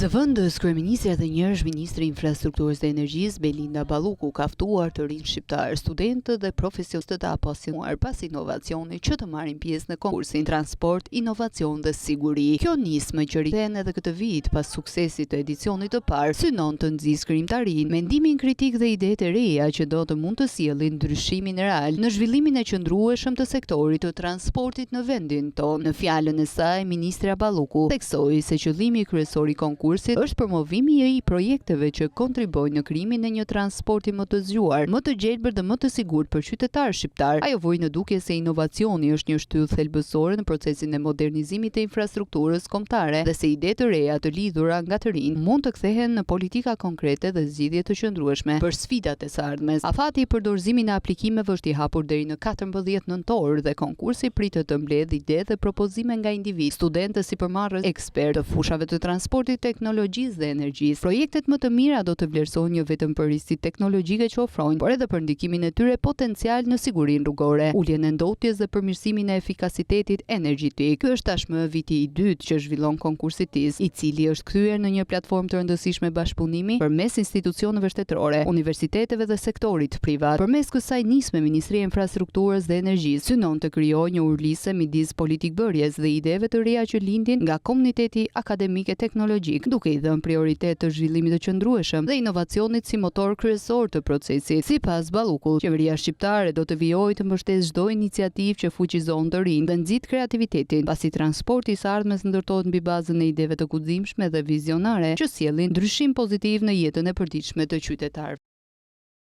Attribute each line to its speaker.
Speaker 1: Zëvendës kryeministri dhe njërsh ministri i infrastrukturës dhe energjisë Belinda Balluku ka ftuar të rinj shqiptar, studentë dhe profesionistët e apasionuar pas inovacionit që të marrin pjesë në konkursin Transport, Inovacion dhe Siguri. Kjo nismë që rriten edhe këtë vit pas suksesit të edicionit të parë synon të nxjisë krijimtarinë, mendimin kritik dhe idetë e reja që do të mund të sjellin ndryshimin real në zhvillimin e qëndrueshëm të sektorit të transportit në vendin tonë. Në fjalën e saj, ministra Balluku theksoi se qëllimi kryesor i konkursit është promovimi i projekteve që kontribojnë në krijimin e një transporti më të zgjuar, më të gjelbër dhe më të sigurt për qytetarët shqiptar. Ajo voi në dukje se inovacioni është një shtyllë thelbësore në procesin e modernizimit të infrastrukturës kombëtare dhe se ide të reja të lidhura nga të rinj mund të kthehen në politika konkrete dhe zgjidhje të qëndrueshme për sfidat e së ardhmes. Afati i përdorëzimit në aplikimeve është i hapur deri në 14 nëntor dhe konkursi pritet të mbledhë ide dhe propozime nga individ, studentë, sipërmarrës, ekspertë të fushave të transportit, teknologjisë dhe energjisë. Projektet më të mira do të vlerësohen jo vetëm për riskit teknologjike që ofrojnë, por edhe për ndikimin e tyre potencial në sigurinë rrugore, uljen e ndotjes dhe përmirësimin e efikasitetit energjetik. Ky është tashmë viti i dytë që zhvillon konkursi TIS, i cili është kthyer në një platformë të rëndësishme bashkëpunimi përmes institucioneve shtetërore, universiteteve dhe sektorit privat. Përmes kësaj nisme, Ministria e Infrastrukturës dhe Energjisë synon të krijojë një urlisë midis politikbërjes dhe ideve të reja që lindin nga komuniteti akademik e teknologjik, duke i dhënë prioritet të zhvillimit të qëndrueshëm dhe inovacionit si motor kryesor të procesit. Sipas Ballukut, qeveria shqiptare do të vijojë të mbështesë çdo iniciativë që fuqizon të rinj dhe nxit kreativitetin, pasi transporti i së ardhmes ndërtohet mbi bazën e ideve të guximshme dhe vizionare që sjellin ndryshim pozitiv në jetën e përditshme të qytetarëve.